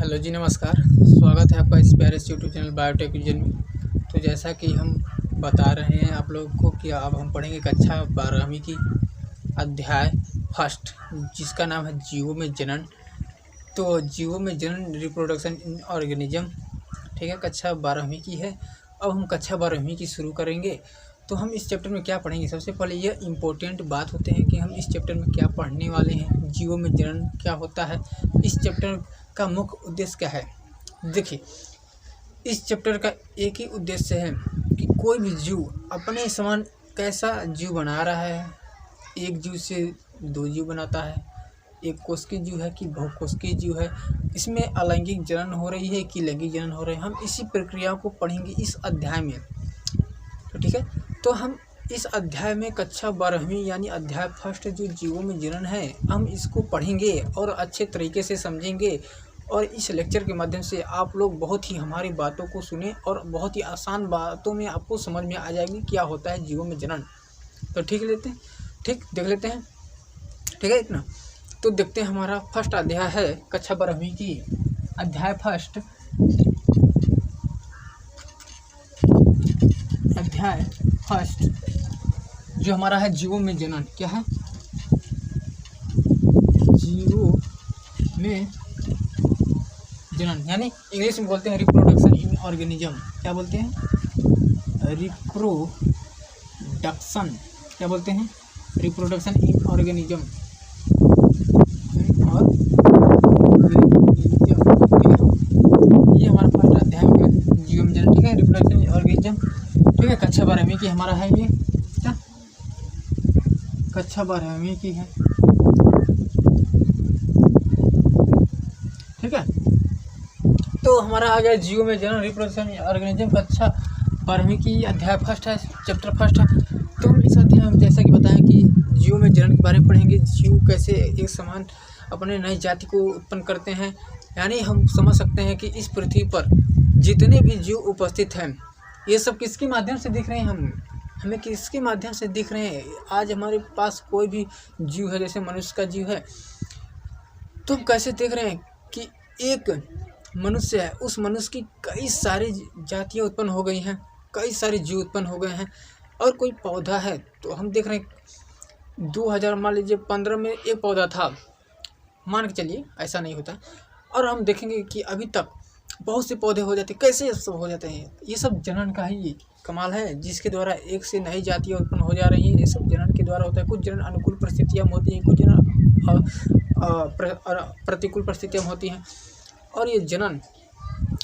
Hello जी, नमस्कार। स्वागत है आपका इस प्यारे से यूट्यूब चैनल बायोटेक विजन में। तो जैसा कि हम बता रहे हैं आप लोगों को कि अब हम पढ़ेंगे कक्षा 12वीं की अध्याय फर्स्ट, जिसका नाम है जीवों में जनन। तो जीवों में जनन, रिप्रोडक्शन इन ऑर्गेनिज्म, ठीक है, कक्षा 12वीं की है। अब हम कक्षा 12वीं की शुरू करेंगे। तो हम इस चैप्टर में क्या पढ़ेंगे, सबसे पहले यह इम्पोर्टेंट बात होते हैं कि हम इस चैप्टर में क्या पढ़ने वाले हैं, जीवों में जनन क्या होता है, इस चैप्टर का मुख्य उद्देश्य क्या है। देखिए, इस चैप्टर का एक ही उद्देश्य है कि कोई भी जीव अपने समान कैसा जीव बना रहा है। एक जीव से दो जीव बनाता है, एक कोशिकीय जीव है कि बहुकोशिकीय जीव है, इसमें अलैंगिक जनन हो रही है कि लैंगिक जनन हो रहे हैं। हम इसी प्रक्रिया को पढ़ेंगे इस अध्याय में। तो ठीक है, तो हम इस अध्याय में कक्षा 12वीं यानी अध्याय फर्स्ट जो जीवों में जनन है, हम इसको पढ़ेंगे और अच्छे तरीके से समझेंगे। और इस लेक्चर के माध्यम से आप लोग बहुत ही हमारी बातों को सुने और बहुत ही आसान बातों में आपको समझ में आ जाएगी क्या होता है जीवों में जनन। तो ठीक देख लेते हैं, ठीक है इतना। तो देखते हैं, हमारा फर्स्ट अध्याय है कक्षा 12वीं की अध्याय फर्स्ट, अध्याय फर्स्ट जो हमारा है जीवों में जनन। क्या है? जीवों में जनन, यानी इंग्लिश में बोलते हैं रिप्रोडक्शन इन ऑर्गेनिज्म। क्या बोलते हैं? रिप्रोडक्शन। क्या बोलते हैं? Reproduction in organism. ये हमारा फर्स्ट अध्याय में जीवों में जनन, ठीक है, रिप्रोडक्शन इन ऑर्गेनिज्म, ठीक है। कक्षा 12वीं की हमारा है ये, क्या कक्षा 12वीं की है, ठीक है। तो हमारा आ गया जीवों में जनन, रिप्रोडक्शन ऑर्गेनिज्म, कक्षा 12वीं की अध्याय फर्स्ट है, चैप्टर फर्स्ट है। तो हम इस अध्याय में जैसा कि बताएं कि जीवों में जनन के बारे में पढ़ेंगे। जीव कैसे एक समान अपने नई जाति को उत्पन्न करते हैं, यानी हम समझ सकते हैं कि इस पृथ्वी पर जितने भी जीव उपस्थित हैं, ये सब किसके माध्यम से दिख रहे हैं, हमें किसके माध्यम से दिख रहे हैं। आज हमारे पास कोई भी जीव है, जैसे मनुष्य का जीव है, तो हम कैसे देख रहे हैं कि एक मनुष्य है, उस मनुष्य की कई सारी जातियाँ उत्पन्न हो गई हैं, कई सारे जीव उत्पन्न हो गए हैं। और कोई पौधा है तो हम देख रहे हैं 2000 मान लीजिए 15 में एक पौधा था, मान के चलिए, ऐसा नहीं होता। और हम देखेंगे कि अभी तक बहुत से पौधे हो जाते हैं। कैसे ये सब हो जाते हैं? ये सब जनन का ही कमाल है, जिसके द्वारा एक से नई जातियाँ उत्पन्न हो जा रही हैं। ये सब जनन के द्वारा होता है। कुछ जनन अनुकूल परिस्थितियाँ होती हैं, कुछ जनन प्रतिकूल परिस्थितियाँ होती हैं। और ये जनन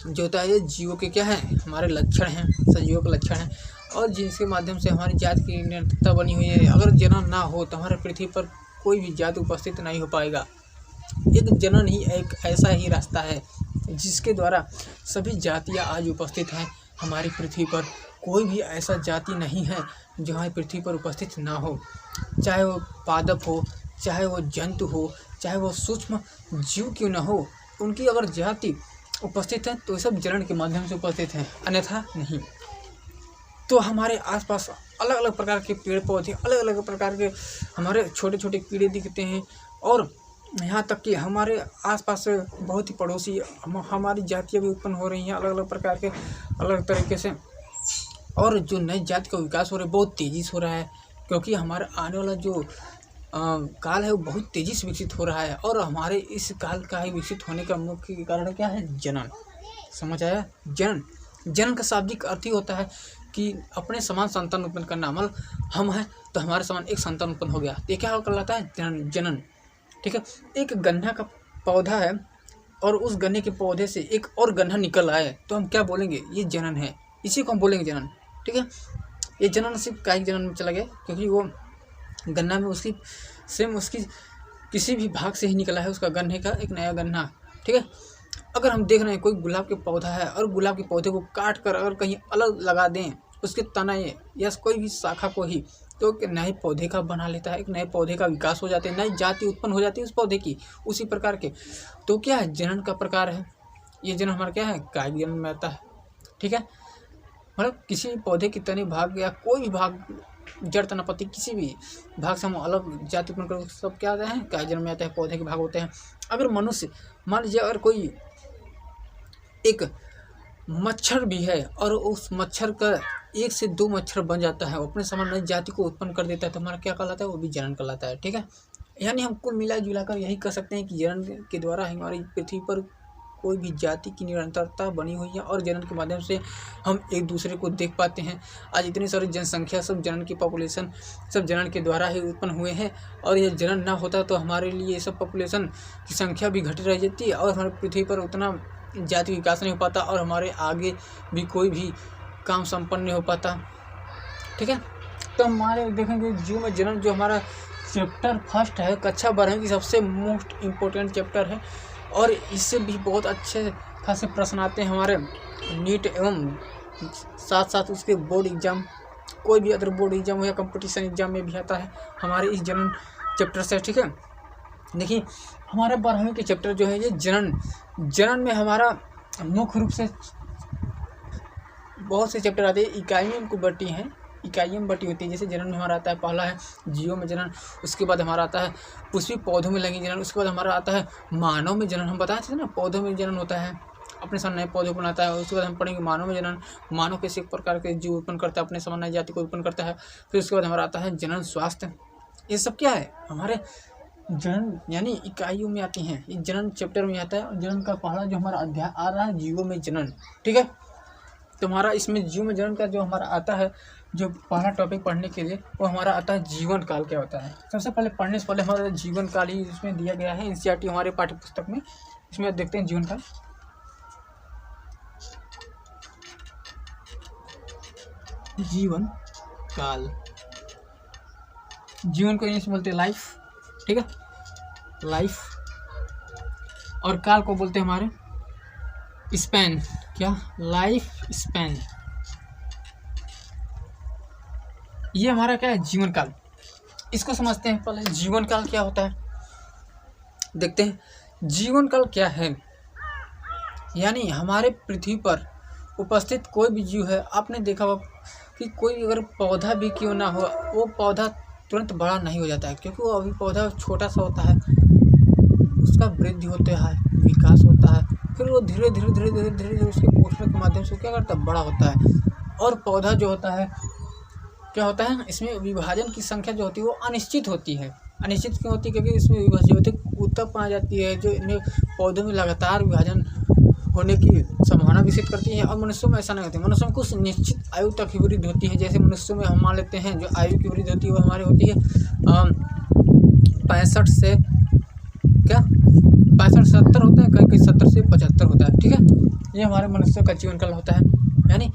जो होता है, ये जीवों के क्या है, हमारे लक्षण हैं, सजीवों के लक्षण हैं, और जिसके माध्यम से हमारी जाति की निरंतरता बनी हुई है। अगर जनन ना हो तो हमारे पृथ्वी पर कोई भी जाति उपस्थित नहीं हो पाएगा। एक जनन ही एक ऐसा ही रास्ता है जिसके द्वारा सभी जातियाँ आज उपस्थित हैं हमारी पृथ्वी पर। कोई भी ऐसा जाति नहीं है जो हमारी पृथ्वी पर उपस्थित ना हो, चाहे वो पादप हो, चाहे वो जंतु हो, चाहे वो सूक्ष्म जीव क्यों ना हो। उनकी अगर जाति उपस्थित है तो सब जनन के माध्यम से उपस्थित हैं, अन्यथा नहीं। तो हमारे आसपास अलग अलग प्रकार के पेड़ पौधे, अलग अलग प्रकार के हमारे छोटे छोटे कीड़े दिखते हैं। और यहाँ तक कि हमारे आसपास बहुत ही पड़ोसी हमारी जातियाँ भी उत्पन्न हो रही हैं, अलग अलग प्रकार के, अलग तरीके से। और जो नई जाति का विकास हो रहा है, बहुत तेज़ी से हो रहा है, क्योंकि हमारा आने वाला जो काल है वो बहुत तेज़ी से विकसित हो रहा है। और हमारे इस काल का ही विकसित होने का मुख्य कारण क्या है? जनन। समझ आया? जनन का शाब्दिक अर्थ ही होता है कि अपने समान संतान उत्पन्न करना। मतलब हम हैं तो हमारे समान एक संतान उत्पन्न हो गया, ये क्या कहलाता है? जनन, ठीक है। एक गन्ना का पौधा है और उस गन्ने के पौधे से एक और गन्ना निकल आए तो हम क्या बोलेंगे? ये जनन है, इसी को हम बोलेंगे जनन, ठीक है। ये जनन सिर्फ कायिक जनन में चला गया, क्योंकि वो गन्ना में उसकी सेम उसकी किसी भी भाग से ही निकला है, उसका गन्ने का एक नया गन्ना, ठीक है। अगर हम देख रहे हैं कोई गुलाब के पौधा है और गुलाब के पौधे को काट कर अगर कहीं अलग लगा दें, उसके तने या कोई भी शाखा को ही, तो एक नए पौधे का बना लेता है, एक नए पौधे का विकास हो जाता है, नई जाति उत्पन्न हो जाती है उस पौधे की, उसी प्रकार के। तो क्या है? जनन का प्रकार है ये। जनन हमारा क्या है? कायिक जनन में आता है, ठीक है। मतलब किसी भी पौधे के तने भाग या कोई भी भाग, जड़ तना पत्ती, किसी भी भाग से हम अलग जाति उत्पन्न कर, सब क्या आते हैं? कायिक जनन में आता है, पौधे के भाग होते हैं। अगर मनुष्य मान लीजिए, अगर कोई एक मच्छर भी है और उस मच्छर का 1 से 2 मच्छर बन जाता है, वो अपने समान नई जाति को उत्पन्न कर देता है, तो हमारा क्या कहलाता है, वो भी जनन कहलाता है। ठीक है, यानी हम कुल मिला जुलाकर यही कह सकते हैं कि जनन के द्वारा हमारी पृथ्वी पर कोई भी जाति की निरंतरता बनी हुई है और जनन के माध्यम से हम एक दूसरे को देख पाते हैं। आज इतनी सारी जनसंख्या, सब जनन की पॉपुलेशन सब जनन के द्वारा ही उत्पन्न हुए हैं, और ये जनन ना होता तो हमारे लिए सब पॉपुलेशन की संख्या भी घटी रह जाती और हमारी पृथ्वी पर उतना जाति विकास नहीं हो पाता और हमारे आगे भी कोई भी काम संपन्न नहीं हो पाता। ठीक है, तो हमारे देखेंगे जीव में जनन जो हमारा चैप्टर फर्स्ट है, कक्षा 12 की सबसे मोस्ट इम्पोर्टेंट चैप्टर है, और इससे भी बहुत अच्छे खासे प्रश्न आते हैं हमारे नीट एवं साथ साथ उसके बोर्ड एग्जाम, कोई भी अदर बोर्ड एग्जाम हो या कंपटीशन एग्जाम में भी आता है हमारे इस जनन चैप्टर से। ठीक है, देखिए हमारे 12वीं के चैप्टर जो है ये जनन में हमारा मुख्य रूप से बहुत से चैप्टर आते हैं, इकाइयों में बटी हैं, इकाइयों में बटी होती है। जैसे जनन में हमारा आता है, पहला है जीवों में जनन, उसके बाद हमारा आता है पुष्पी पौधों में लगी जनन, उसके बाद हमारा आता है मानव में जनन। हम बताए थे ना, पौधों में जनन होता है, अपने सामने नए पौधे बनाता है। उसके बाद हम पढ़ेंगे मानव में जनन, मानव कैसे एक प्रकार के जीव उत्पन्न करता है, अपने सामने नई जाति को उत्पन्न करता है। फिर उसके बाद हमारा आता है जनन स्वास्थ्य। ये सब क्या है, हमारे जनन यानी इकाइयों में आती हैं, ये जनन चैप्टर में आता है। और जनन का पहला जो हमारा अध्याय आ रहा है जीवों में जनन। ठीक है, तो हमारा इसमें जीव में जनन का जो हमारा आता है, जो पहला टॉपिक पढ़ने के लिए, वो हमारा आता है जीवन काल क्या होता है। सबसे पहले पढ़ने से पहले हमारा जीवन काल ही इसमें दिया गया है, एनसीईआरटी हमारे पाठ्य पुस्तक में। इसमें देखते हैं जीवन काल। जीवन काल, जीवन को इंग्लिश में बोलते हैं लाइफ। ठीक है, लाइफ, और काल को बोलते हैं हमारे स्पैन। क्या, लाइफ स्पैन। ये हमारा क्या है, जीवन काल। इसको समझते हैं पहले, जीवन काल क्या होता है देखते हैं। जीवन काल क्या है, यानी हमारे पृथ्वी पर उपस्थित कोई भी जीव है, आपने देखा होगा कि कोई अगर पौधा भी क्यों ना हो, वो पौधा तुरंत बड़ा नहीं हो जाता है, क्योंकि वो अभी पौधा छोटा सा होता है, उसका वृद्धि होता है, विकास होता है, फिर वो धीरे धीरे उसके पोषण के माध्यम से क्या करता है, बड़ा होता है। और पौधा जो होता है क्या होता है, इसमें विभाजन की संख्या जो होती है वो अनिश्चित होती है। अनिश्चित क्यों होती है, क्योंकि इसमें विभाजन उत्तप पाई जाती है, जो इनमें पौधों में लगातार विभाजन होने की संभावना विकसित करती है। और मनुष्यों में ऐसा नहीं होता है, मनुष्यों में कुछ निश्चित आयु तक ही वृद्धि होती है। जैसे मनुष्यों में हम मान लेते हैं जो आयु की वृद्धि होती है वो हमारी होती है 65 से क्या 65-70 होता है, कहीं 70 से 75 होता है। ठीक है, ये हमारे मनुष्य का जीवन काल होता है। यानी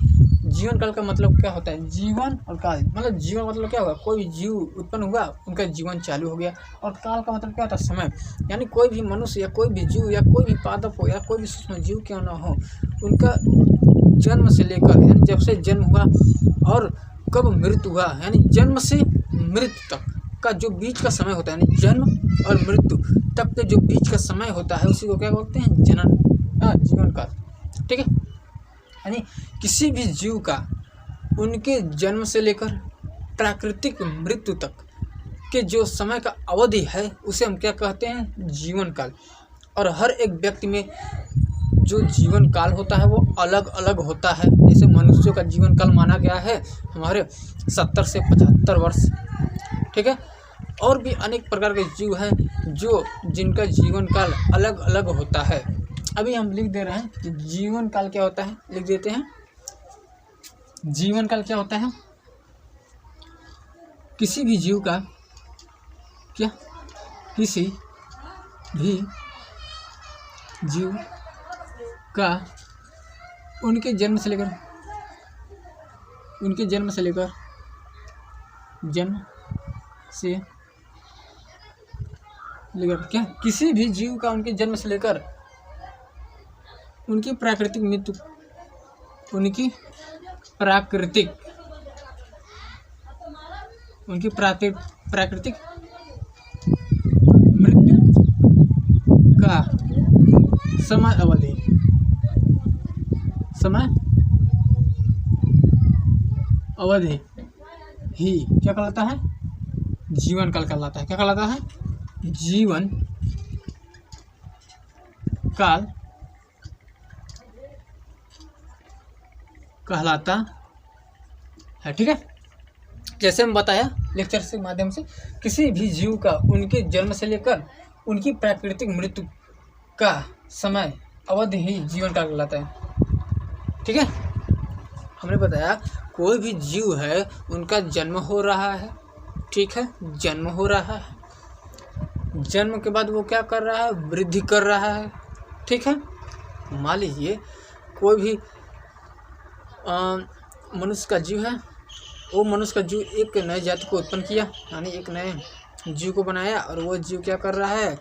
जीवन काल का मतलब क्या होता है, जीवन और काल, मतलब जीवन मतलब क्या होगा, कोई भी जीव उत्पन्न हुआ, उनका जीवन चालू हो गया। और काल का मतलब क्या होता है, समय। यानी कोई भी मनुष्य या कोई भी जीव या कोई भी पादप हो या कोई भी सूक्ष्म जीव क्यों ना हो, उनका जन्म से लेकर, यानी जब से जन्म हुआ और कब मृत्यु हुआ, यानी जन्म से मृत्यु तक का जो बीच का समय होता है, यानी जन्म और मृत्यु तक के जो बीच का समय होता है, उसी को क्या बोलते हैं, जनन, जीवन काल। ठीक है, यानी किसी भी जीव का उनके जन्म से लेकर प्राकृतिक मृत्यु तक के जो समय का अवधि है, उसे हम क्या कहते हैं, जीवन काल। और हर एक व्यक्ति में जो जीवन काल होता है वो अलग अलग होता है। जैसे मनुष्यों का जीवन काल माना गया है हमारे 70 से 75 वर्ष। ठीक है, और भी अनेक प्रकार के जीव हैं जो जिनका जीवन काल अलग अलग होता है। अभी हम लिख दे रहे हैं कि जीवन काल क्या होता है, लिख देते हैं। जीवन काल क्या होता है, किसी भी जीव का, क्या, किसी भी जीव का उनके जन्म से लेकर क्या, किसी भी जीव का उनके जन्म से लेकर उनकी प्राकृतिक मृत्यु, उनकी प्राकृतिक मृत्यु का समय अवधि ही क्या कहलाता है, जीवन काल कहलाता है। क्या कहलाता है, जीवन काल कहलाता है। ठीक है, जैसे हम बताया लेक्चर के माध्यम से, किसी भी जीव का उनके जन्म से लेकर उनकी प्राकृतिक मृत्यु का समय अवधि ही जीवन काल कहलाता है। ठीक है, हमने बताया कोई भी जीव है उनका जन्म हो रहा है। ठीक है, जन्म हो रहा है, जन्म के बाद वो क्या कर रहा है, वृद्धि कर रहा है। ठीक है, मान लीजिए कोई भी मनुष्य का जीव है, वो मनुष्य का जीव एक नए जाति को उत्पन्न किया, यानी एक नए जीव को बनाया, और वो जीव क्या कर रहा है,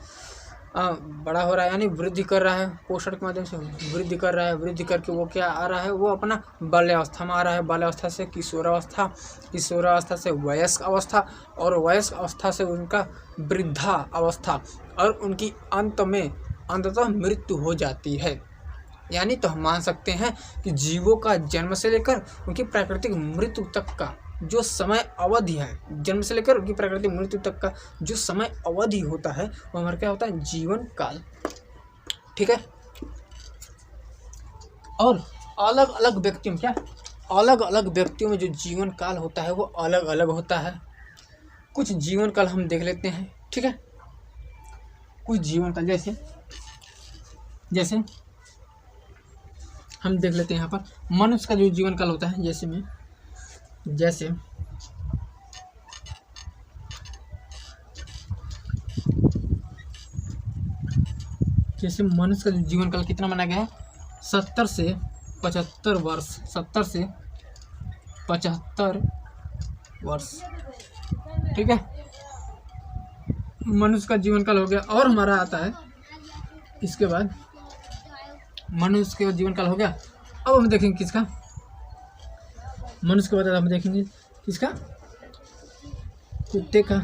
बड़ा हो रहा है, यानी वृद्धि कर रहा है, पोषण के माध्यम से वृद्धि कर रहा है। वृद्धि करके वो क्या आ रहा है, वो अपना बाल्यावस्था में आ रहा है, बाल्यावस्था से किशोरावस्था, किशोरावस्था से वयस्क अवस्था, और वयस्क अवस्था से उनका वृद्धा अवस्था, और उनकी अंत में अंततः मृत्यु हो जाती है। यानी तो हम मान सकते हैं कि जीवों का जन्म से लेकर उनकी प्राकृतिक मृत्यु तक का जो समय अवधि है, जन्म से लेकर उनकी प्राकृतिक मृत्यु तक का जो समय अवधि होता है, वो हमारा क्या होता है, जीवन काल। ठीक है, और अलग अलग व्यक्तियों में क्या, अलग अलग व्यक्तियों में जो जीवन काल होता है वो अलग अलग होता है। कुछ जीवन काल हम देख लेते हैं। ठीक है, कुछ जीवन काल जैसे हम देख लेते हैं यहाँ पर मनुष्य का जो जीवन काल होता है, जैसे मनुष्य का जीवन काल कितना माना गया है, 70 से 75 वर्ष, 70 से 75 वर्ष। ठीक है, मनुष्य का जीवन काल हो गया। और हमारा आता है इसके बाद मनुष्य के जीवन काल हो गया। अब हम देखेंगे किसका, मनुष्य के बाद हम देखेंगे किसका, कुत्ते का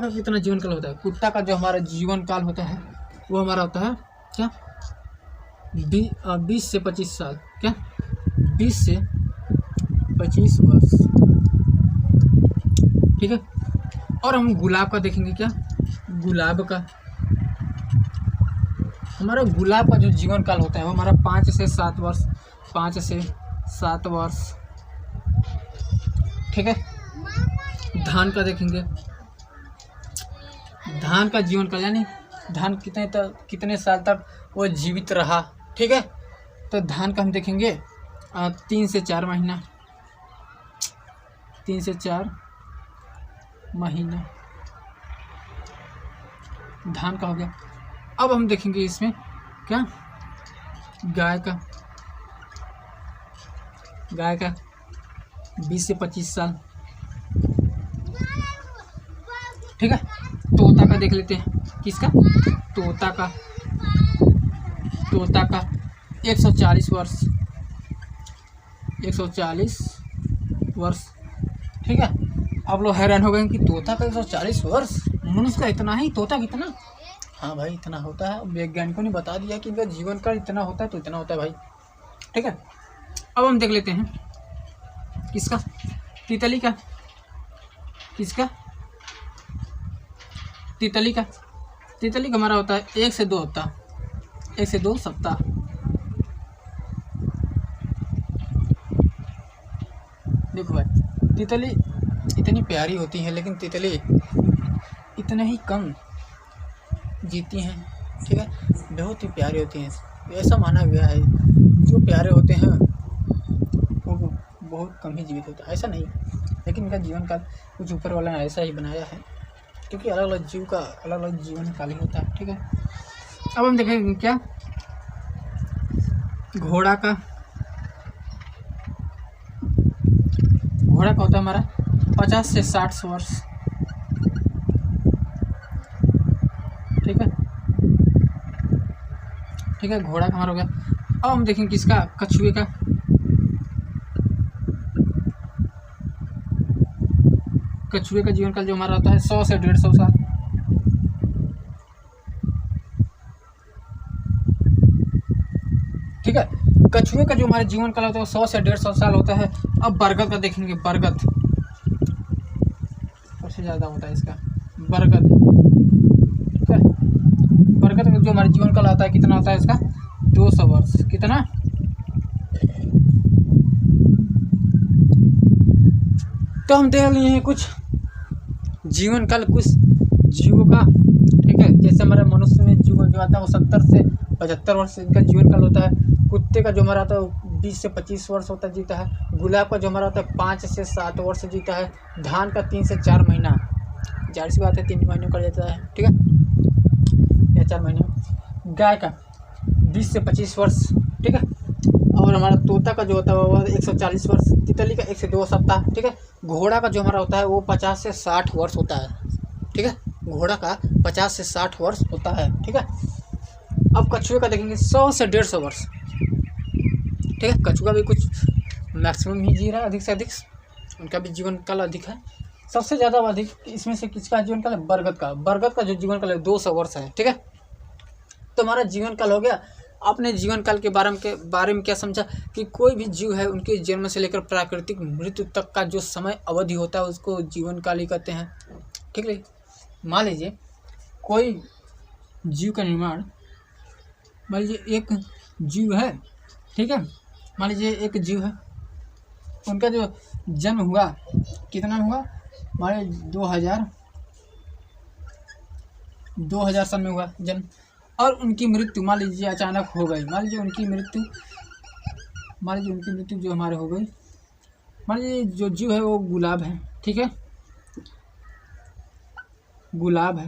कितना जीवन काल होता है। कुत्ता का जो हमारा जीवन काल होता है वो हमारा होता है क्या, 20 से 25 साल। क्या, 20 से 25 वर्ष। ठीक है, और हम गुलाब का देखेंगे, क्या, गुलाब का हमारा गुलाब का जो जीवन काल होता है वो हमारा 5 से 7 वर्ष, 5 से 7 वर्ष। ठीक है, धान का देखेंगे, धान का जीवन काल, यानी धान कितने साल तक वो जीवित रहा। ठीक है, तो धान का हम देखेंगे 3 से 4 महीना, 3 से 4 महीना धान का हो गया। अब हम देखेंगे इसमें क्या, गाय का 20 से 25 साल। ठीक है, तोता का देख लेते हैं, किसका, तोता का 140 वर्ष, 140 वर्ष। ठीक है, आप लोग हैरान हो गए कि तोता का 140 वर्ष, मनुष्य का इतना ही, तोता कितना, हाँ भाई इतना होता है। वैज्ञानिकों ने बता दिया कि इनका जीवन काल इतना होता है, तो इतना होता है भाई। ठीक है, अब हम देख लेते हैं किसका, तितली का, किसका, तितली का हमारा होता है 1 से 2 हफ्ता, 1 से 2 सप्ताह। देखो भाई, तितली इतनी प्यारी होती है, लेकिन तितली इतने ही कम जीती हैं। ठीक है, बहुत ही प्यारी होती हैं, ऐसा माना गया है जो प्यारे होते हैं वो बहुत कम ही जीवित होता है। ऐसा नहीं, लेकिन इनका जीवन काल कुछ ऊपर वाला ने ऐसा ही बनाया है, क्योंकि अलग अलग जीव का अलग अलग जीवन काल ही होता है। ठीक है, अब हम देखेंगे क्या, घोड़ा का होता है हमारा 50 से 60 वर्ष। ठीक है, घोड़ा का हमारा हो गया। अब हम देखेंगे किसका, कछुए का, जीवन काल जो हमारा होता है 100 से 150 साल। ठीक है, कछुए का जो हमारे जीवन काल होता है 100 से 150 साल होता है। अब बरगद का देखेंगे, बरगद सबसे ज़्यादा होता है इसका, बरगद। ठीक है, बरगद का जो हमारे जीवन काल आता है कितना होता है इसका, 200 वर्ष। कितना, तो हम देख लिए हैं कुछ जीवन काल कुछ जीवों का, ठीक है। जैसे हमारे मनुष्य में जीवन जो आता है वो 70 से 75 वर्ष इनका जीवन काल होता है। कुत्ते का जो हमारा आता है वो 20 से 25 वर्ष होता है, जीता है। गुलाब का जो हमारा होता है 5 से 7 वर्ष जीता है। धान का 3 से 4 महीना, जाहिर सी बात है 3 महीनों का जाता है, ठीक है, या 4 महीने। गाय का 20 से 25 वर्ष, ठीक है। और हमारा तोता का जो होता है वो 140 वर्ष, तितली का 1 से 2 सप्ताह, ठीक है। घोड़ा का जो हमारा होता है वो 50 से 60 वर्ष होता है, ठीक है। घोड़ा का 50 से 60 वर्ष होता है, ठीक है। अब कछुए का देखेंगे 100 से 150 वर्ष, ठीक है। कछुआ भी कुछ मैक्सिमम ही जी रहा है, अधिक से अधिक उनका भी जीवन काल अधिक है। सबसे ज़्यादा अधिक इसमें से किसका जीवन काल है? बरगद का। बरगद का जो जीवन काल है 200 वर्ष है, ठीक है। तो हमारा जीवन काल हो गया। आपने जीवन काल के बारे में क्या समझा कि कोई भी जीव है उनके जन्म से लेकर प्राकृतिक मृत्यु तक का जो समय अवधि होता है उसको जीवन काल ही कहते हैं, ठीक है। मान लीजिए कोई जीव का निर्माण, मान लीजिए एक जीव है, ठीक है। मान लीजिए एक जीव है, उनका जो जन्म हुआ कितना हुआ? मान लीजिए 2000 सन में हुआ जन्म, और उनकी मृत्यु मान लीजिए अचानक हो गई। मान लीजिए उनकी मृत्यु जो हमारे हो गई। मान लीजिए जो जीव है वो गुलाब है, ठीक है, गुलाब है।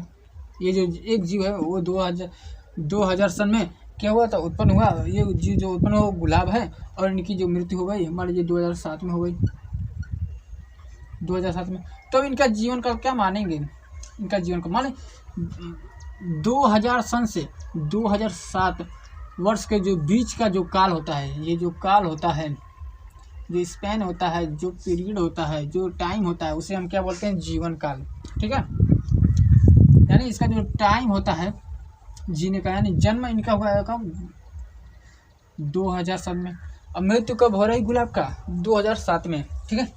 ये जो एक जीव है वो 2000 सन में क्या हुआ था? उत्पन्न हुआ। ये जीव जो उत्पन्न हुआ गुलाब है, और इनकी जो मृत्यु हो गई मान लीजिए 2007 में हो गई, 2007 में। तो इनका जीवन काल क्या मानेंगे? इनका जीवन काल माने 2000 सन से 2007 वर्ष के जो बीच का जो काल होता है, ये जो काल होता है, जो स्पैन होता है, जो पीरियड होता है, जो टाइम होता है, उसे हम क्या बोलते हैं? जीवन काल, ठीक है। यानी इसका जो टाइम होता है जीने का, यानी जन्म इनका हुआ है कब? 2000 सन में। अब मृत्यु कब हो रही गुलाब का? 2007 में, ठीक है।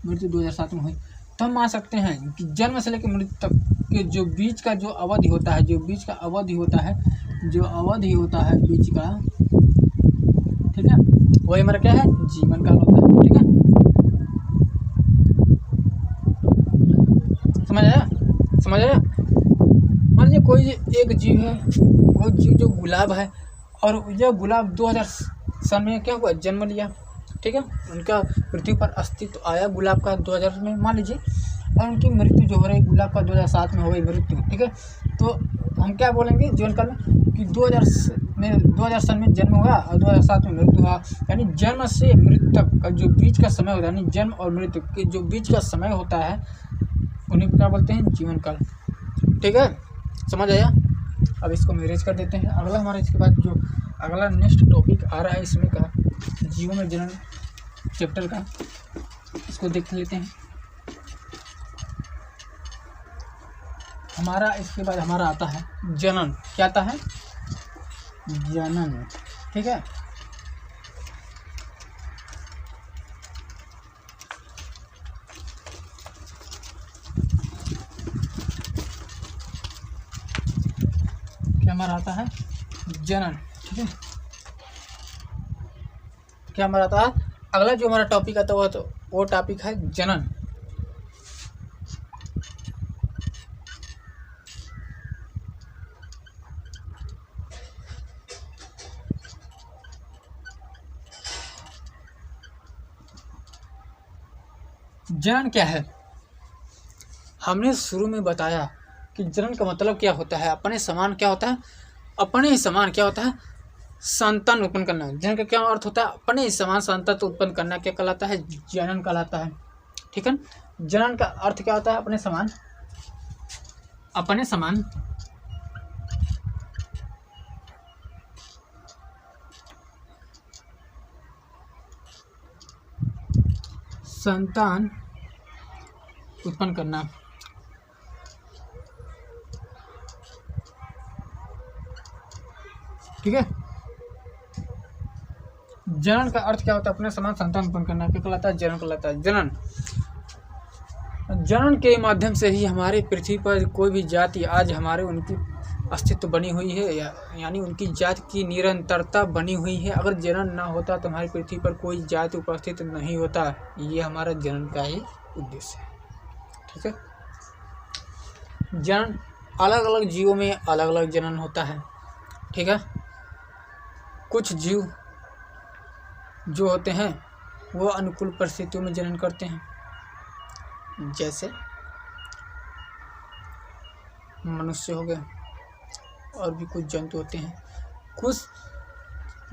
मृत्यु 2007 में हुई। तो हम मान सकते हैं कि जन्म से लेकर मृत्यु तक के जो बीच का जो अवधि होता है, बीच का बीच का, ठीक है, वही हमारा क्या है? जीवन काल होता है, ठीक है। समझ आया? मान लीजिए कोई एक जीव है, वो जीव जो गुलाब है, और यह गुलाब 2000 सन में क्या हुआ? जन्म लिया, ठीक है। उनका पृथ्वी पर अस्तित्व आया गुलाब का 2000 में मान लीजिए, और उनकी मृत्यु जो हो रही गुलाब का 2007 में हो गई मृत्यु, ठीक है। तो हम क्या बोलेंगे जीवन काल में कि 2000 सन में जन्म हुआ और 2007 में मृत्यु हुआ। यानी जन्म से मृत्यु तक का जो बीच का समय होता है, यानी जन्म और मृत्यु के जो बीच का समय होता है, उन्हें क्या बोलते हैं? जीवन काल, ठीक है। समझ आया? अब इसको मैरिज कर देते हैं। अगला हमारा इसके बाद जो अगला नेक्स्ट टॉपिक आ रहा है इसमें का जीवों में जनन चैप्टर का, इसको देख लेते हैं। हमारा इसके बाद हमारा आता है जनन। क्या आता है? जनन, ठीक है। क्या हमारा आता है? जनन, ठीक है। क्या हमारा आता है? अगला जो हमारा टॉपिक आता है वो टॉपिक है जनन। जनन क्या है? हमने शुरू में बताया कि जनन का मतलब क्या होता है? अपने समान क्या होता है? अपने ही समान क्या होता है? संतान उत्पन्न करना। जनन का क्या अर्थ होता है? अपने ही समान संतान उत्पन्न करना क्या कहलाता है? जनन कहलाता है, ठीक है। जनन का अर्थ क्या होता है? अपने समान संतान उत्पन्न करना, ठीक है। जनन का अर्थ क्या होता है? अपने समान संतान उत्पन्न करना क्या कहलाता है? जनन कहलाता है। जनन के माध्यम से ही हमारे पृथ्वी पर कोई भी जाति आज हमारे अस्तित्व बनी हुई है, यानी उनकी जाति की निरंतरता बनी हुई है। अगर जनन ना होता तो हमारी पृथ्वी पर कोई जाति उपस्थित नहीं होता। ये हमारा जनन का ही उद्देश्य है। ठीक है, जनन अलग अलग जीवों में अलग अलग जनन होता है। ठीक है, कुछ जीव जो होते हैं वो अनुकूल परिस्थितियों में जनन करते हैं, जैसे मनुष्य हो गए, और भी कुछ जंतु होते हैं। कुछ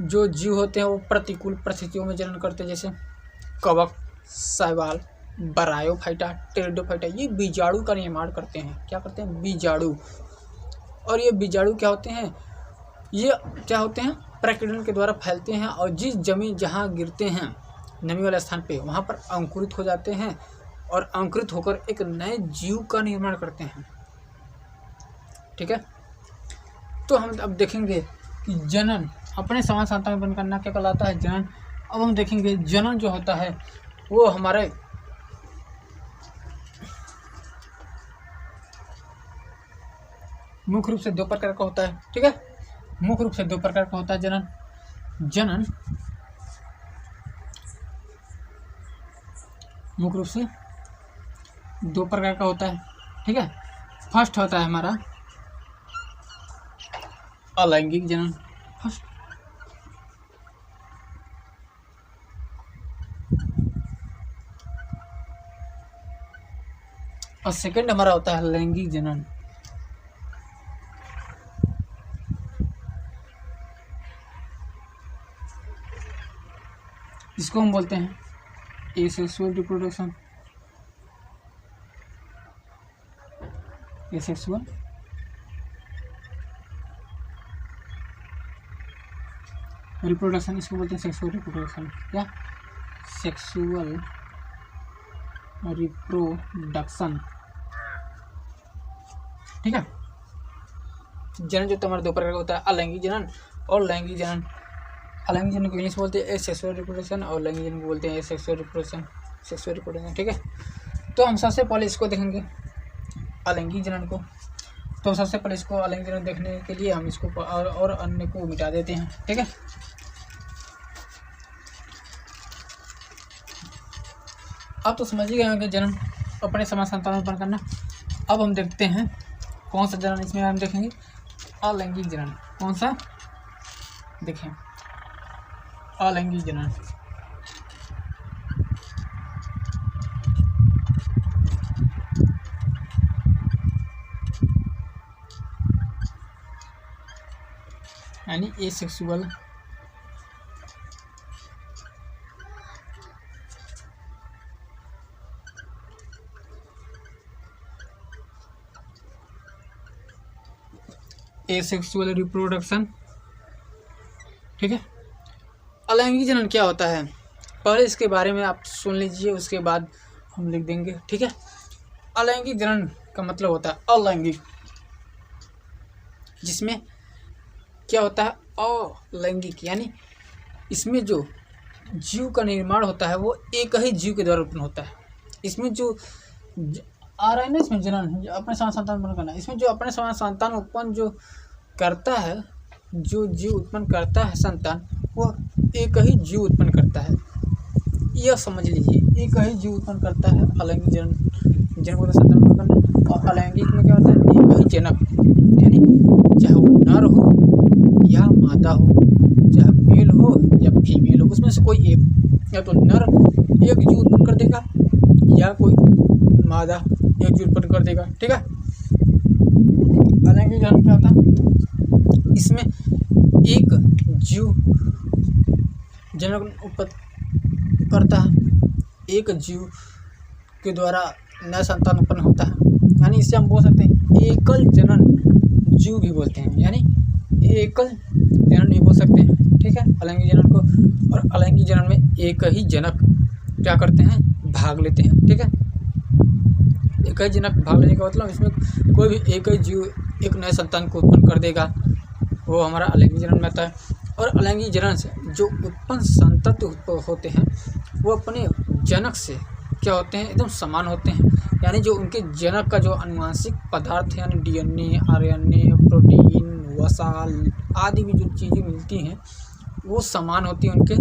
जो जीव होते हैं वो प्रतिकूल परिस्थितियों में जनन करते हैं, जैसे कवक, शैवाल, ब्रायोफाइटा, टेरिडोफाइटा। ये बीजाणु का निर्माण करते हैं। क्या करते हैं? बीजाणु। और ये बीजाणु क्या होते हैं? ये क्या होते हैं? प्रकीर्णन के द्वारा फैलते हैं और जिस जमीन जहाँ गिरते हैं नमी वाले स्थान पे, वहाँ पर अंकुरित हो जाते हैं और अंकुरित होकर एक नए जीव का निर्माण करते हैं। ठीक है, तो हम अब देखेंगे कि जनन अपने समान संतान उत्पन्न करना क्या कहलाता है? जनन। अब हम देखेंगे जनन जो होता है वो हमारे मुख्य रूप से दो प्रकार का होता है। ठीक है, मुख्य रूप से दो प्रकार का होता है जनन। जनन मुख्य रूप से दो प्रकार का होता है। ठीक है, फर्स्ट होता है हमारा अलैंगिक जनन। फर्स्ट और सेकंड हमारा होता है लैंगिक जनन। इसको हम बोलते हैं एसेक्सुअल रिप्रोडक्शन। एसेक्सुअल रिप्रोडक्शन, इसको बोलते हैं सेक्सुअल रिप्रोडक्शन। क्या? Sexual reproduction. ठीक है, जनन जो तुम्हारे दो प्रकार का होता है, अलैंगिक जनन और लैंगिक जनन। अलैंगिक जनन को इंग्लिश बोलते हैं एसेक्सुअल रिप्रोडक्शन और लैंगिक जनन को बोलते हैं एसेक्सुअल रिप्रोडक्शन। Sexual reproduction. ठीक है, तो हम सबसे पहले इसको देखेंगे अलैंगिक जनन को। तो सबसे पहले इसको अलैंगिक जनन देखने के लिए हम इसको और अन्य को मिटा देते हैं। ठीक है, अब तो समझ ही गए कि जनन अपने समान संतान उत्पन्न करना। अब हम देखते हैं कौन सा जनन इसमें हम देखेंगे, अलैंगिक जनन। कौन सा? देखें, अलैंगिक जनन। यानी एसेक्सुअल एसेक्सुअल रिप्रोडक्शन। ठीक है, अलैंगिक जनन क्या होता है पहले इसके बारे में आप सुन लीजिए, उसके बाद हम लिख देंगे। ठीक है, अलैंगिक जनन का मतलब होता है अलैंगिक, जिसमें क्या होता है? अलैंगिक, यानी इसमें जो जीव का निर्माण होता है वो एक ही जीव के द्वारा उत्पन्न होता है। इसमें जो आ रहा है ना, इसमें जनन अपने समान संतान उत्पन्न करना, इसमें जो अपने समान संतान उत्पन्न जो करता है, जो जीव उत्पन्न करता है संतान, वो एक ही जीव उत्पन्न करता है। यह समझ लीजिए, एक ही जीव उत्पन्न करता है। अलैंगिक जनन को संतान उत्पन्न करना। और अलैंगिक में क्या होता है? एक ही जनक, यानी चाहे वो नर हो या मादा हो, चाहे मेल हो या फीमेल हो, उसमें से कोई एक, या तो नर एक जीव उत्पन्न कर देगा या कोई मादा एक जीव उत्पन्न कर देगा। ठीक है, अलैंगिक जनन क्या होता है? इसमें एक जीव जनक उत्पन्न करता है, एक जीव के द्वारा नया संतान उत्पन्न होता है। यानी इससे हम बोल सकते हैं एकल जनन जीव भी बोलते हैं, यानी एकल जनन भी बोल सकते हैं। ठीक है, अलैंगिक जनन को। और अलैंगिक जनन में एक ही जनक क्या करते हैं? भाग लेते हैं। ठीक है, एक ही जनक भाग लेने का मतलब इसमें कोई भी एक ही जीव एक नए संतान को उत्पन्न कर देगा, वो हमारा अलैंगिक जनन में आता है। और अलैंगिक जनन से जो उत्पन्न संतति होते हैं वो अपने जनक से क्या होते हैं? एकदम समान होते हैं। यानी जो उनके जनक का जो आनुवांशिक पदार्थ है यानी डीएनए, आरएनए, प्रोटीन, वसा आदि भी जो चीज़ें मिलती हैं वो समान होती है उनके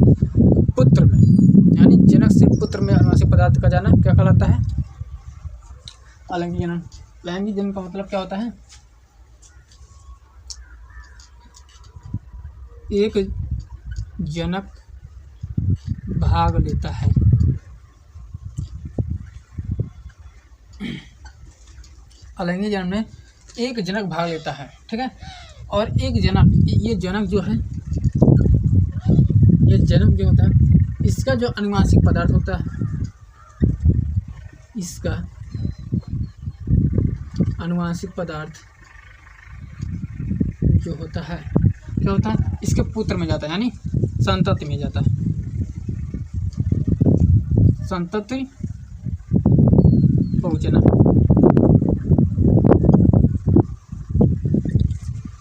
पुत्र में। यानी जनक से पुत्र में आनुवांशिक पदार्थ का जाना क्या कहलाता है? अलैंगिक जनन। लैंगिक जनन का मतलब क्या होता है? एक जनक भाग लेता है, अलैंगिक जनन में एक जनक भाग लेता है, ठीक है। और एक जनक, ये जनक जो है, ये जनक जो होता है इसका जो आनुवांशिक पदार्थ होता है, इसका आनुवांशिक पदार्थ जो होता है क्या होता है? इसके पुत्र में जाता है यानी संतति में जाता है, संतति पहुँचना।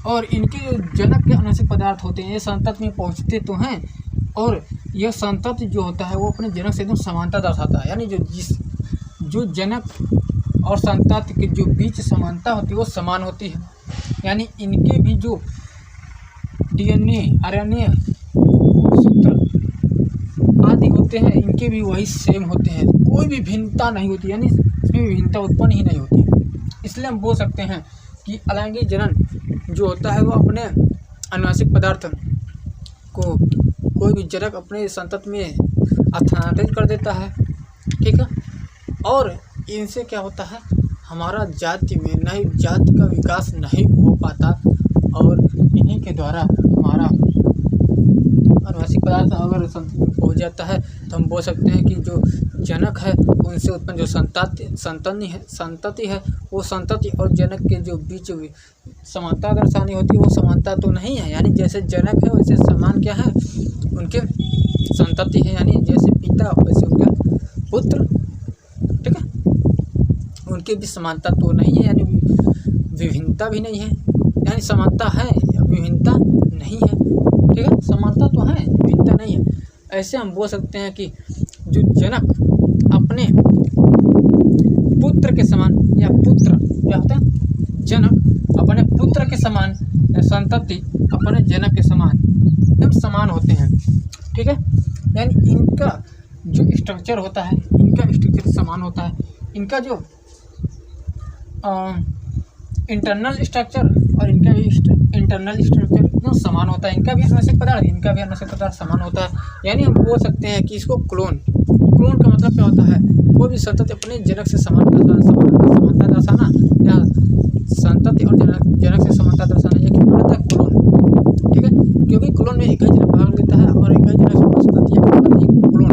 और इनके जो जनक के आनुवांशिक पदार्थ होते हैं ये संतति में पहुँचते तो हैं, और यह संतति जो होता है वो अपने जनक से एकदम समानता दर्शाता है। यानी जो जनक और संतति के जो बीच समानता होती है वो समान होती है। यानी इनके भी जो डीएनए, आरएनए, सूत्र आदि होते हैं इनके भी वही सेम होते हैं, कोई भी भिन्नता नहीं होती, यानी इसमें भिन्नता उत्पन्न ही नहीं होती। इसलिए हम बोल सकते हैं कि अलैंगिक जनन जो होता है वो अपने आनुवांशिक पदार्थ को कोई भी जनक अपने संतति में स्थानांतरित कर देता है, ठीक है। और इनसे क्या होता है, हमारा जाति में नई जाति का विकास नहीं हो पाता, और इन्हीं के द्वारा हमारा आनुवांशिक पदार्थ अगर संतति में पहुँच जाता है तो हम बोल सकते हैं कि जो जनक है उनसे उत्पन्न जो संतति है वो संतति और जनक के जो बीच समानता दर्शानी होती है वो समानता तो नहीं है। यानी जैसे जनक है वैसे समान क्या है, उनके संतति है, यानी जैसे पिता वैसे उनका पुत्र, ठीक है। उनके भी समानता तो नहीं है, यानी विभिन्नता भी नहीं है, यानी समानता है विभिन्नता नहीं है, ठीक है। समानता तो है विभिन्नता नहीं है। ऐसे हम बोल सकते हैं कि जो जनक अपने पुत्र के समान, या पुत्र क्या होता है, जनक अपने पुत्र के समान, संतति अपने जनक के समान एकदम समान होते हैं, ठीक है। यानी इनका जो स्ट्रक्चर होता है, इनका स्ट्रक्चर समान होता है, इनका जो इंटरनल स्ट्रक्चर और इनका भी इंटरनल स्ट्रक्चर एकदम समान होता है। इनका भी आनुवांशिक पदार्थ, इनका भी आनुवांशिक पदार्थ समान होता है। यानी हम बोल सकते हैं कि इसको क्लोन का मतलब क्या होता है, कोई भी संतति अपने जनक से समानता दर्शाना, या संतति और जनक से समानता दर्शाना, ये क्या होता है, क्लोन, ठीक है। क्योंकि क्लोन में एक ही जनक भाग लेता है और एक ही जनक से संतति है। क्लोन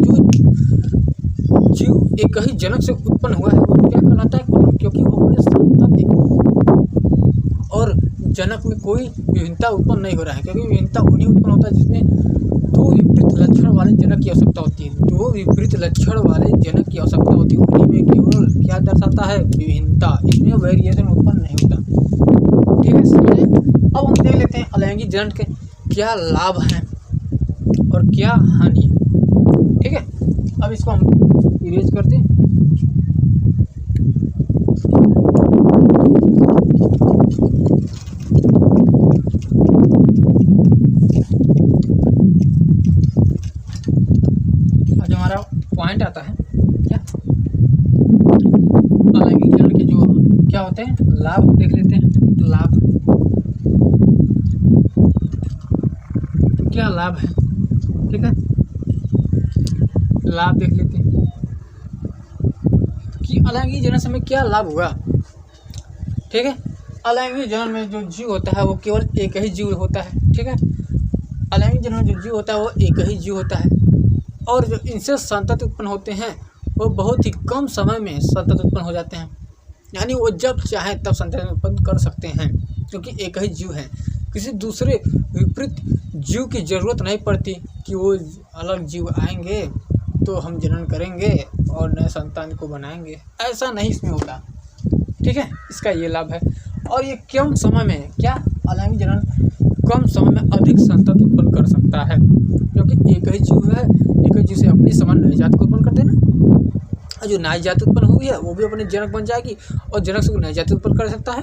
जो जीव एक ही जनक से उत्पन्न हुआ है वो क्या कहलाता है, क्लोन, क्योंकि वो अपने संतति और जनक में कोई विभिन्नता उत्पन्न नहीं हो रहा है। क्योंकि विभिन्नता उन्हीं उत्पन्न होता है जिसमें दो विपरीत लक्षण वाले जनक की आवश्यकता होती है, दो विपरीत लक्षण वाले जनक की आवश्यकता होती है, उन्हीं में केवल क्या दर्शाता है, विभिन्नता, इसमें वेरिएशन उत्पन्न नहीं होता, ठीक है, समझे। अब हम देख लेते हैं अलैंगिक जनन के क्या लाभ हैं और क्या हानि है, ठीक है। अब इसको हम इरेज करते हैं। आज हमारा पॉइंट आता है क्या, अलैंगिक जनन के जो क्या होते हैं लाभ, हम देख लेते हैं। लाभ क्या लाभ है, ठीक है, लाभ देख लेते हैं कि अलैंगिक जनन से हमें क्या लाभ हुआ, ठीक है। अलैंगिक जनन में जो जीव होता है वो केवल एक ही जीव होता है, ठीक है। अलैंगिक जनन में जो जीव होता है वो एक ही जीव होता है, और जो इनसे संतति उत्पन्न होते हैं वो बहुत ही कम समय में संतति उत्पन्न हो जाते हैं। यानी वो जब चाहे तब संतति उत्पन्न कर सकते हैं, क्योंकि एक ही जीव है। किसी दूसरे विपरीत जीव की ज़रूरत नहीं पड़ती कि वो अलग जीव आएंगे तो हम जनन करेंगे और नए संतान को बनाएंगे, ऐसा नहीं इसमें होता, ठीक है। इसका ये लाभ है। और ये कम समय में क्या, अलैंगिक जनन कम समय में अधिक संतति उत्पन्न कर सकता है, क्योंकि एक ही जीव है, एक ही जीव से अपनी समान नई जात को उत्पन्न कर देना, और जो नई जाति उत्पन्न हुई है वो भी अपने जनक बन जाएगी और जनक से नई जाति उत्पन्न कर सकता है।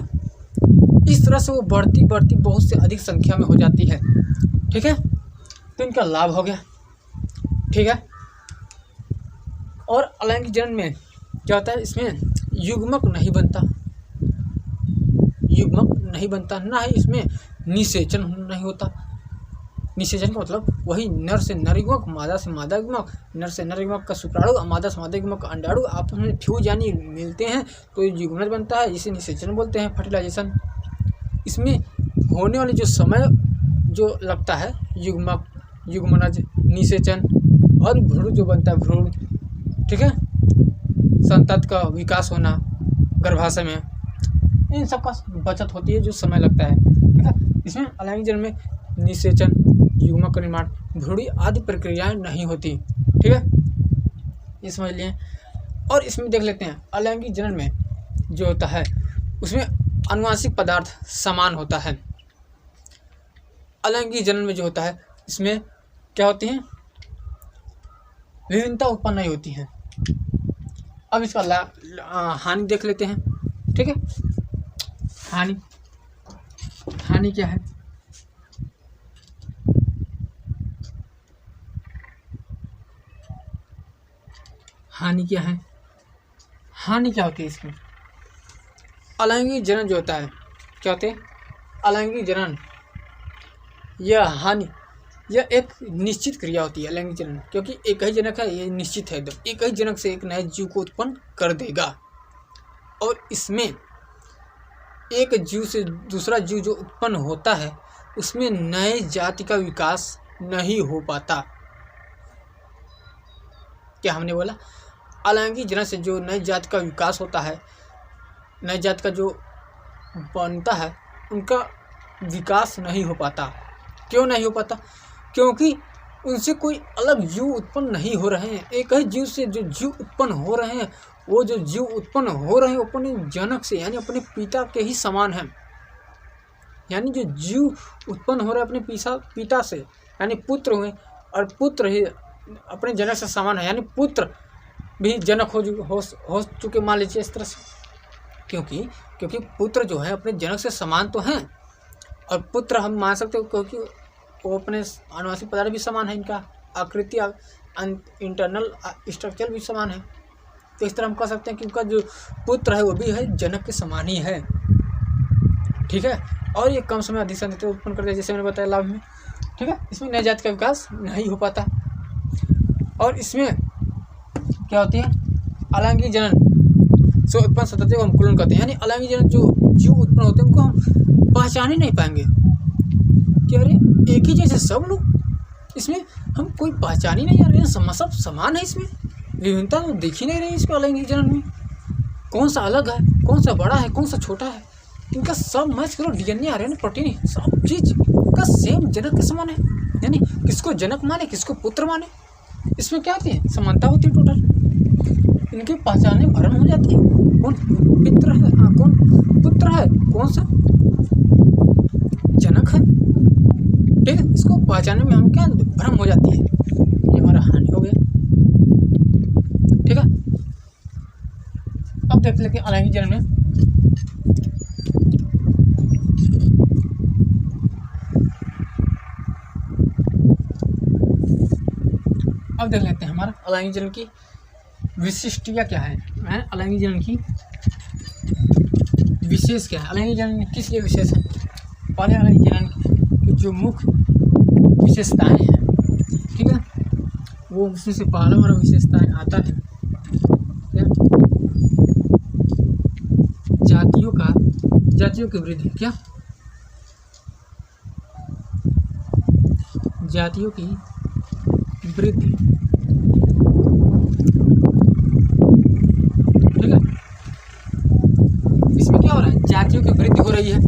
इस तरह से वो बढ़ती बढ़ती बहुत से अधिक संख्या में हो जाती है। ठीक है, तो इनका लाभ हो गया। ठीक है, और अलैंगिक जनन में क्या होता है, इसमें युग्मक नहीं बनता, युग्मक नहीं बनता, ना ही इसमें निषेचन नहीं होता। निषेचन का मतलब वही नर से नर युग्मक, मादा से मादा युग्मक, नर से नर युग्मक का शुक्राणु, मादा से मादा युग्मक का अंडाणु आपस में फ्यूज यानी मिलते हैं तो युग्मन बनता है, जिसे निषेचन बोलते हैं, फर्टिलाइजेशन। इसमें होने वाले जो समय जो लगता है युग्मक, युग्मनज, निषेचन और भ्रूण जो बनता है भ्रूण, ठीक है, संतति का विकास होना गर्भाशय में, इन सब का बचत होती है जो समय लगता है। ठीक है, इसमें अलैंगिक जनन में निषेचन, युग्मक का निर्माण, भ्रूणी आदि प्रक्रियाएं नहीं होती। ठीक है, ये समझ लिए। और इसमें देख लेते हैं अलैंगिक जनन में जो होता है उसमें आनुवांशिक पदार्थ समान होता है। अलैंगिक जनन में जो होता है इसमें क्या होती हैं, विभिन्नता उत्पन्न नहीं होती है। अब इसका हानि देख लेते हैं। ठीक है, हानि क्या है, हानि क्या है, हानि क्या होती है इसमें, अलैंगिक जनन जो होता है क्या होते हैं, अलैंगिक जनन यह हानि यह एक निश्चित क्रिया होती है अलैंगिक जनन, क्योंकि एक ही जनक है, ये निश्चित है एकदम, एक ही जनक से एक नए जीव को उत्पन्न कर देगा। और इसमें एक जीव से दूसरा जीव जो उत्पन्न होता है उसमें नए जाति का विकास नहीं हो पाता। क्या हमने बोला, अलैंगिक जनन से जो नई जाति का विकास होता है, नई जाति का जो बनता है उनका विकास नहीं हो पाता। क्यों नहीं हो पाता, क्योंकि उनसे कोई अलग जीव उत्पन्न नहीं हो रहे हैं। एक ही जीव से जो जीव उत्पन्न हो रहे हैं वो जो जीव उत्पन्न हो रहे हैं अपने जनक से यानी अपने पिता के ही समान हैं। यानी जो जीव उत्पन्न हो रहे हैं अपने पिता से यानी पुत्र हुए, और पुत्र ही अपने जनक से समान है, यानी पुत्र भी जनक हो चुके मान लीजिए इस तरह से। क्योंकि पुत्र जो है अपने जनक से समान तो हैं, और पुत्र हम मान सकते हो क्योंकि वो अपने आनुवंशिक पदार्थ भी समान है, इनका आकृति इंटरनल स्ट्रक्चर भी समान है। तो इस तरह हम कह सकते हैं कि उनका जो पुत्र है वो भी है जनक के समान ही है। ठीक है, और ये कम समय अधिक संतति उत्पन्न करते हैं जैसे मैंने बताया लाभ में। ठीक है, इसमें नई जाति का विकास नहीं हो पाता। और इसमें क्या होती है, अलैंगिक जनन से उत्पन्न संतति को हम कुलन कहते हैं। यानी अलैंगिक जनन जो जीव उत्पन्न होते हैं उनको हम पहचान ही नहीं पाएंगे कि अरे एक ही जैसे सब लोग, इसमें हम कोई पहचान ही नहीं आ रहे हैं, सब समान है, इसमें विभिन्नता तो दिख ही नहीं रही इसको अलैंगिक जनन में। कौन सा अलग है, कौन सा बड़ा है, कौन सा छोटा है, इनका सब मैच करो, डीएनए आरएनए प्रोटीन सब चीज का सेम जनक के समान है। यानी किसको जनक माने किसको पुत्र माने, इसमें क्या होती है, समानता होती है टोटल। इनकी पहचाने भ्रम हो जाती है, कौन पित्र है, कौन पुत्र है, कौन सा जनक है। ठीक है, इसको पहचानने में हम क्या भ्रम हो जाती है, ये हमारा हानि हो गया। ठीक है, अब देख लेते हैं अलैंगिक जनन में अब देख लेते हैं हमारा अलैंगिक जनन की विशिष्टता क्या है, अलैंगिक जनन की विशेष क्या है, अलैंगिक जनन किस लिए विशेष है। पहले अलैंगिक जनन की जो मुख्य विशेषताएं हैं, ठीक है, वो उसमें से पहला हमारा विशेषताएं आता है क्या, जातियों की वृद्धि, क्या जातियों की वृद्धि। ठीक है, इसमें क्या हो रहा है, जातियों की वृद्धि हो रही है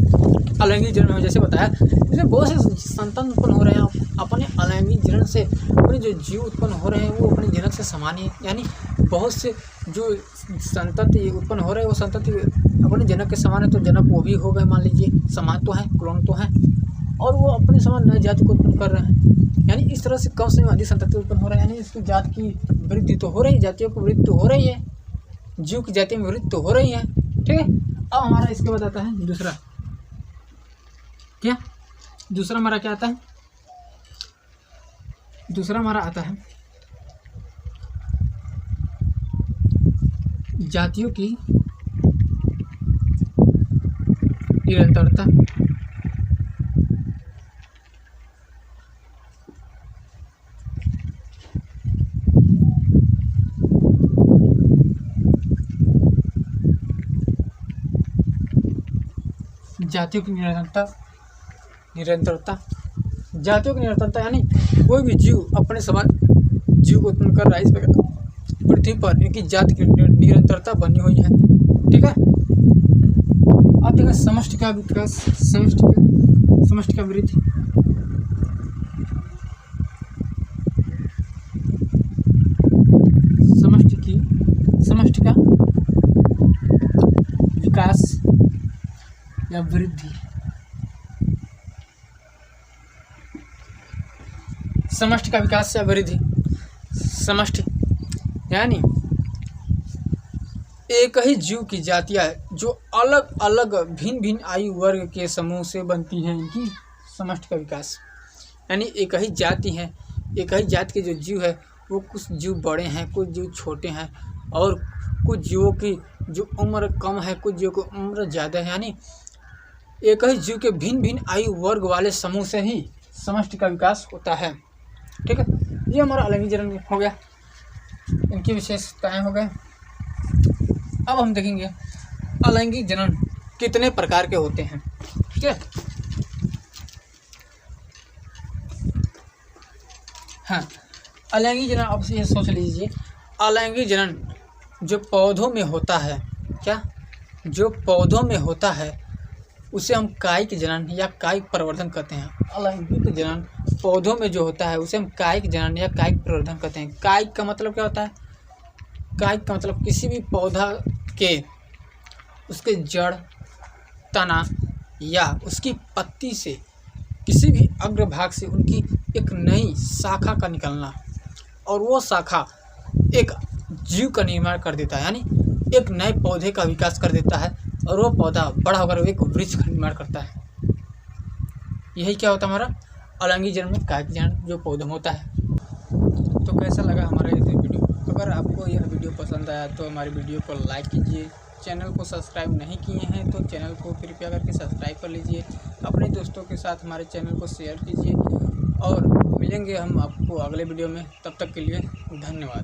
अलैंगिक जनन में। जैसे बताया इसमें बहुत से संतान उत्पन्न हो रहे हैं अपने अलैंगिक जनन से, अपने जो जीव उत्पन्न हो रहे हैं वो अपने जनक से समान ही, यानी बहुत से जो संतति उत्पन्न हो रहे हैं वो संतति अपने जनक के समान है, तो जनक वो भी हो गए मान लीजिए, समान तो है, क्लोन तो है, और वो अपने समान नई जाति को उत्पन्न कर रहे हैं। यानी इस तरह से कम समय में अधिक संतति उत्पन्न हो रहा है, यानी इसकी जाति की वृद्धि तो हो रही है, जातियों की वृद्धि तो हो रही है। जीव की जाति में वृद्धि तो हो रही है। ठीक है, अब हमारा इसके बाद आता है दूसरा। क्या दूसरा हमारा क्या आता है? दूसरा हमारा आता है जातियों की निरंतरता। जातियों की निरंतरता जातियों की निरंतरता यानी कोई भी जीव अपने समान जीव को उत्पन्न कर रहा है इस पृथ्वी पर, इनकी जाति की निरंतरता बनी हुई है। ठीक है, अब देखिए समष्टि का विकास, समष्टि का वृद्धि। समष्टि का विकास या वृद्धि। समष्टि का विकास या वृद्धि। समष्टि यानी एक ही जीव की जातियां जो अलग अलग भिन्न भिन्न आयु वर्ग के समूह से बनती हैं, इनकी समष्टि का विकास। यानी एक ही जाति है, एक ही जाति के जो जीव है वो कुछ जीव बड़े हैं, कुछ जीव छोटे हैं, और कुछ जीवों की जो उम्र कम है, कुछ जीवों की उम्र ज़्यादा है। यानी एक ही जीव के भिन्न भिन्न आयु वर्ग वाले समूह से ही समष्टि का विकास होता है। ठीक है, ये हमारा अलैंगिक जनन हो गया, इनकी विशेषताएं हो गए। अब हम देखेंगे अलैंगिक जनन कितने प्रकार के होते हैं। ठीक है, हाँ, अलैंगिक जनन अब ये सोच लीजिए, अलैंगिक जनन जो पौधों में होता है, क्या जो पौधों में होता है उसे हम कायिक जनन या कायिक प्रवर्धन कहते हैं। अलैंगिक जनन पौधों में जो होता है उसे हम कायिक जनन या कायिक प्रवर्धन कहते हैं। कायिक का मतलब क्या होता है? कायिक का मतलब किसी भी पौधा के उसके जड़, तना या उसकी पत्ती से किसी भी अग्रभाग से उनकी एक नई शाखा का निकलना, और वो शाखा एक जीव का निर्माण कर देता है, यानी एक नए पौधे का विकास कर देता है, और वो पौधा बड़ा होकर एक वृक्ष का निर्माण करता है। यही क्या होता है हमारा अलैंगिक जनन में कायिक जनन जो पौधों में होता है। तो कैसा लगा हमारा ये वीडियो? अगर आपको यह वीडियो पसंद आया तो हमारी वीडियो को लाइक कीजिए, चैनल को सब्सक्राइब नहीं किए हैं तो चैनल को कृपया करके सब्सक्राइब कर लीजिए, अपने दोस्तों के साथ हमारे चैनल को शेयर कीजिए, और मिलेंगे हम आपको अगले वीडियो में। तब तक के लिए धन्यवाद।